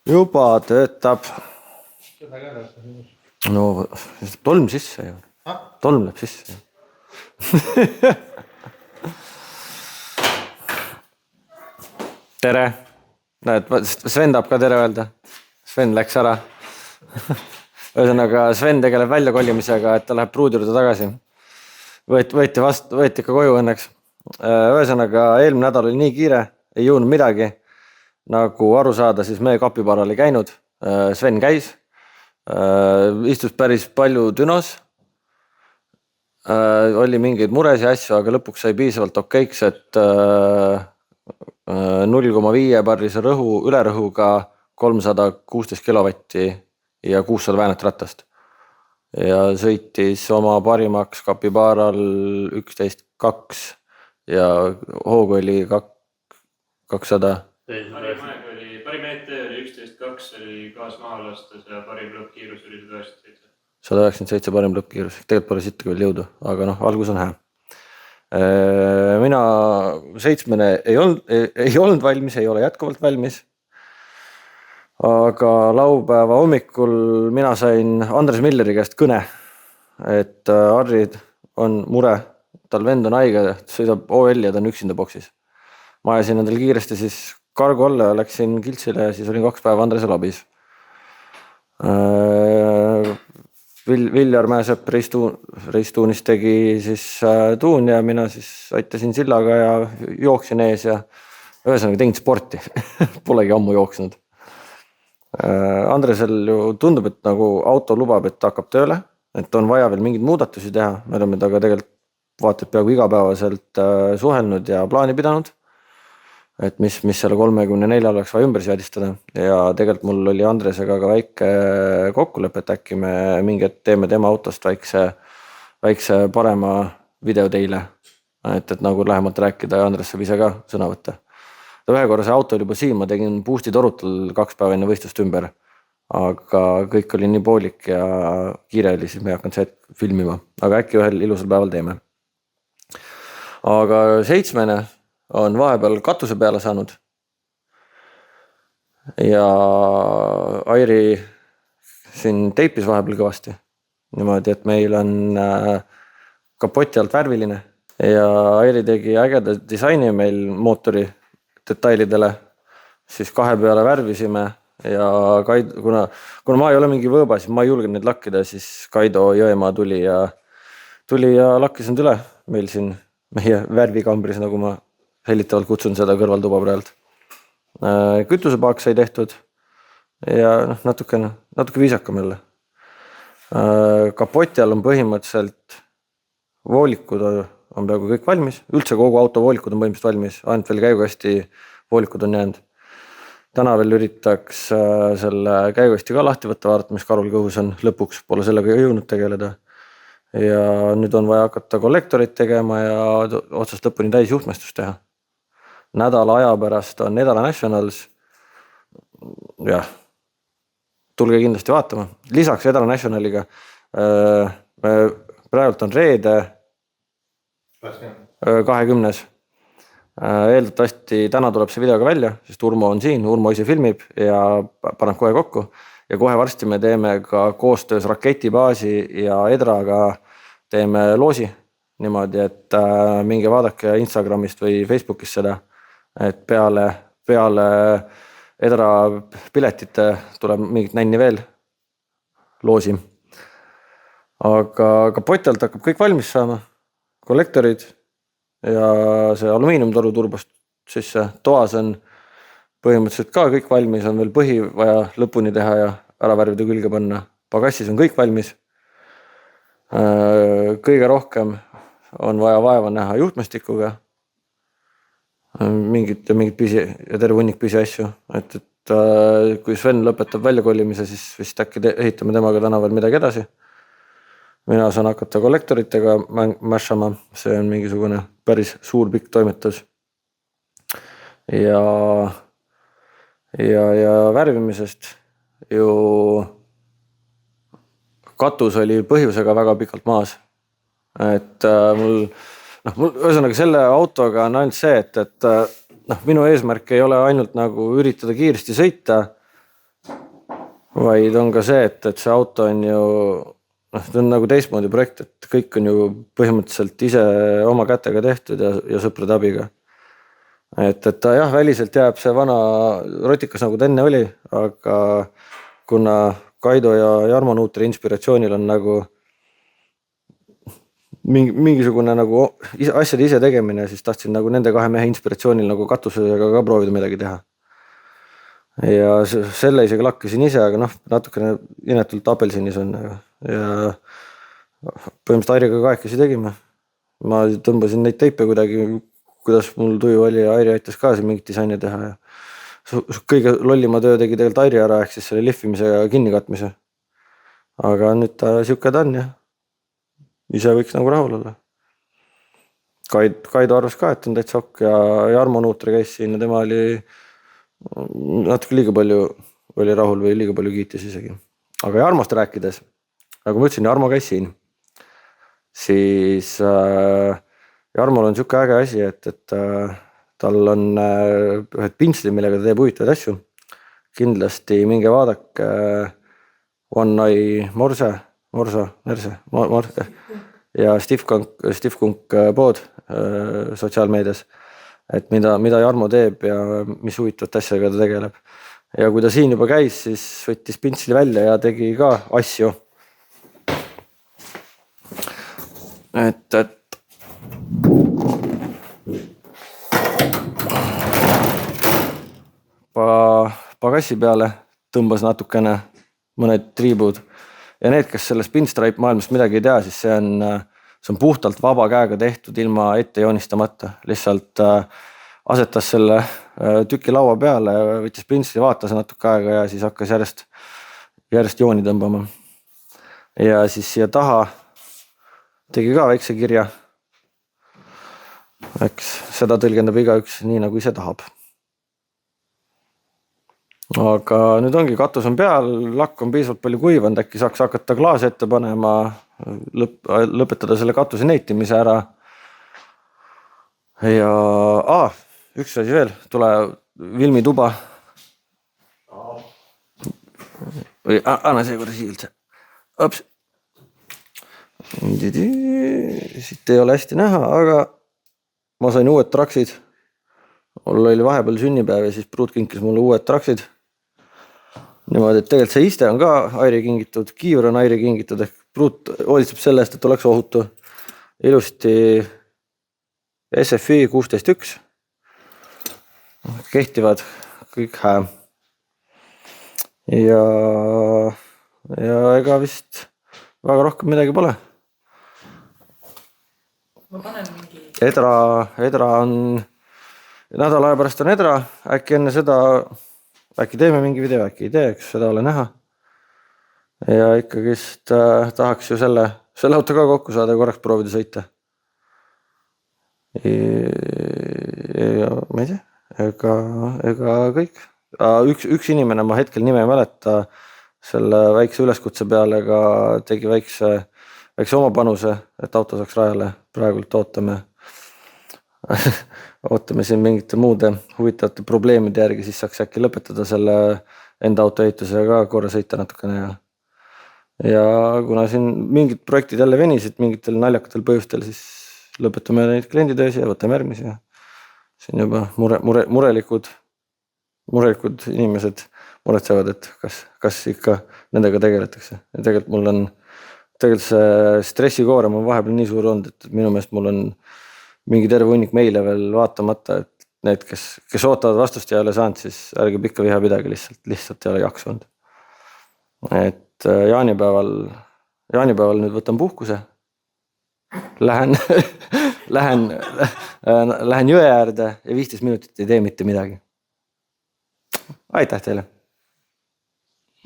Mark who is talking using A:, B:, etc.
A: Juba töötab. No tolm sisse ju. Tolm läheb sisse ju. Tere. Näed, Sven tahab ka tere öelda. Sven läks ära. Ühesõnaga Sven tegeleb väljakolimisega, et ta läheb pruudi juurde tagasi. Võeti ikka koju õnneks. Ühesõnaga eelmine nädal oli nii kiire, ei jõudnud midagi. Nagu aru saada, siis meie kapibaral ei käinud. Sven käis. Istus päris palju dünos. Oli mingeid muresid ja asju, aga lõpuks sai piisavalt okeiks, et 0,5 barrise rõhu, ülerõhuga 316 kilovatti ja 600 väänet ratast. Ja sõitis oma parimaks kapibaral 11.2 ja hoog oli 200.
B: Parim ET oli 11.2, oli gaas maha lastas ja parim lõppkiirus oli 197.
A: 197 parim lõppkiirus, tegelikult pole sittagi veel jõudu, aga algus on hää. Mina 7 ei olnud valmis, ei ole jätkuvalt valmis. Aga laupäeva hommikul mina sain Andres Milleri käest kõne, et Harri on mure, tal vend on haige, sõidab OL ja ta on üksinda boksis. Ma ajasin endale kiiresti siis kargo alla ja läksin Kiltsile ja siis olin 2 päeva Andresel abis. Viljar Mäesepp reistuunis tegi siis tuun ja mina siis aitasin sillaga ja jooksin ees ja ühesõnaga tegin sporti. Polegi ammu jooksnud. Andresel ju tundub, et nagu auto lubab, et ta hakkab tööle, et on vaja veel mingeid muudatusi teha. Me oleme taga tegelikult vaated peaaegu igapäevaselt suhelnud ja plaani pidanud, et mis selle 34 oleks vaja ümber seadistada. Ja tegelikult mul oli Andresega ka väike kokkulepe, et äkki me mingid teeme tema autost väikse parema video teile, et nagu lähemalt rääkida ja Andres saab ise ka sõna võtta. Ühe korra see auto oli juba siin, ma tegin boosti torutul 2 päeva enne võistlust ümber, aga kõik oli nii poolik ja kiire oli, siis me ei hakanud see filmima, aga äkki ühel ilusal päeval teeme. Aga 7 on vahepeal katuse peale saanud ja Airi siin teipis vahepeal kõvasti. Niimoodi, et meil on kapoti alt värviline ja Airi tegi ägeda disaini meil mootori detailidele, siis 2 peale värvisime ja kuna ma ei ole mingi võõba, siis ma ei julge neid lakkida, siis Kaido Jõemaa tuli ja lakkis need üle meil siin meie värvikambris, nagu ma hellitavalt kutsun seda kõrvaltuba praegu. Kütusepaak sai tehtud ja natuke viisakam jälle. Kapoti all on põhimõtteliselt voolikud on peaaegu kõik valmis, üldse kogu auto voolikud on põhimõtteliselt valmis, ainult veel käigukasti voolikud on jäänud. Täna veel üritaks selle käigukasti ka lahti võtta, vaadata, mis karul kõhus on, lõpuks pole sellega jõudnud tegeleda. Ja nüüd on vaja hakata kollektorit tegema ja otsast lõpuni täis juhtmestust teha. Nädala aja pärast on Edala Nationals. Jah, tulge kindlasti vaatama. Lisaks Edala Nationaliga praegult on reede 20. Eeldatavasti täna tuleb see videoga välja, sest Urmo on siin, Urmo ise filmib ja paneb kohe kokku. Ja kohe varsti me teeme ka koostöös Raketibaasi ja Edraga teeme loosi niimoodi, et minge vaadake Instagramist või Facebookist seda, et peale Edra piletite tuleb mingit nänni veel loosi. Aga kapoti alt hakkab kõik valmis saama, kollektorid ja see alumiiniumtoru turbast sisse. Toas on põhimõtteliselt ka kõik valmis, on veel põhi vaja lõpuni teha ja ära värvida külge panna. Pagassis on kõik valmis. Kõige rohkem on vaja vaeva näha juhtmestikuga, mingid pisi ja terve hunnik pisi asju, et kui Sven lõpetab väljakolimise, siis vist äkki ehitame temaga täna veel midagi edasi. Mina saan hakata kollektoritega mäšama, see on mingisugune päris suur pikk toimetus. Ja värvimisest ju katus oli põhjusega väga pikalt maas. Et mul ühesõnaga selle autoga on ainult see, et minu eesmärk ei ole ainult nagu üritada kiiresti sõita vaid on ka see, et see auto on ju, see on nagu teistmoodi projekt, et kõik on ju põhimõtteliselt ise oma kätega tehtud ja sõprade abiga. Et ta jah, väliselt jääb see vana rotikas nagu ta enne oli, aga kuna Kaido ja Jarmo Nuutri inspiratsioonil on nagu mingisugune nagu asjade ise tegemine, siis tahtsin nagu nende kahe mehe inspiratsioonil nagu katusega ka proovida midagi teha. Ja selle isegi lakkasin ise, aga natukene inetult apelsinis on. Ja põhimõtteliselt Airiga kahekesi tegime. Ma tõmbasin neid teipe kuidagi, kuidas mul tuju oli ja Airi aitas ka mingit disaini teha. Ja kõige lollima töö tegi tegelikult Airi ära, ehk siis selle lihvimise ja kinnikatmise. Aga nüüd ta siuke ta on ja ise võiks nagu rahul olla. Kaido arvas ka, et on täitsa ok ja Jarmo Nuutri käis siin ja tema oli natuke liiga palju oli rahul või liiga palju kiitis isegi. Aga Jarmost rääkides, nagu ma ütlesin, Jarmo käis siin, siis Jarmol on siuke äge asi, et tal on ühed pintsli, millega ta teeb huvitavaid asju. Kindlasti minge vaadake One Eye Morse ja Steve Kunk pood sotsiaalmeedias, et mida Jarmo teeb ja mis huvitavat asjaga ta tegeleb. Ja kui ta siin juba käis, siis võttis pintsli välja ja tegi ka asju. Et pagassi peale tõmbas natukene mõned triibud ja need, kes sellest pinstripe maailmast midagi ei tea, siis see on puhtalt vaba käega tehtud ilma ette joonistamata. Lihtsalt asetas selle tüki laua peale, võttis pintsli, vaatas natuke aega ja siis hakkas järjest jooni tõmbama. Ja siis siia taha tegi ka väikse kirja. Eks seda tõlgendab igaüks nii, nagu ise tahab. Aga nüüd ongi, katus on peal, lakk on piisavalt palju kuivanud, äkki saaks hakata klaasi ette panema, lõpetada selle katuse neitimise ära. Ja üks asi veel, tule Vilmi tuba. Anna see korda siia üldse. Ops. Siit ei ole hästi näha, aga ma sain uued traksid. Mul oli vahepeal sünnipäev ja siis pruut kinkis mulle uued traksid. Niimoodi, et tegelikult see iste on ka Airi kingitud, kiivr on Airi kingitud, ehk pruut hoolitseb selle eest, et oleks ohutu. Ilusti SFI 16.1. Kehtivad kõik hää. Ja ega vist väga rohkem midagi pole.
C: Ma panen mingi...
A: Edra on... Nädala aja pärast on Edra, äkki enne seda... Äkki teeme mingi video, äkki ei tee, eks seda ole näha. Ja ikkagist tahaks ju selle auto ka kokku saada ja korraks proovida sõita. Ja ma ei tea, ega kõik. Üks inimene, ma hetkel nime ei mäleta, selle väikse üleskutse peale ka tegi väikse oma panuse, et auto saaks rajale. Praegult ootame siin mingite muude huvitavate probleemide järgi, siis saaks äkki lõpetada selle enda auto ehituse ka korra sõita natukene. Ja kuna siin mingid projektid jälle venisid mingitel naljakatel põhjustel, siis lõpetame neid klienditöösi ja võtame järgmisi. Siin juba murelikud inimesed muretsevad, et kas ikka nendega tegeletakse. Ja tegelikult see stressikoorem on vahepeal nii suur olnud, et minu meelest mul on mingi terve hunnik meile veel vaatamata, et need, kes ootavad vastust ja ei ole saanud, siis ärge pikka viha pidagi, lihtsalt ei ole jaksunud. Et jaanipäeval nüüd võtan puhkuse, lähen jõe äärde ja 15 minutit ei tee mitte midagi. Aitäh teile!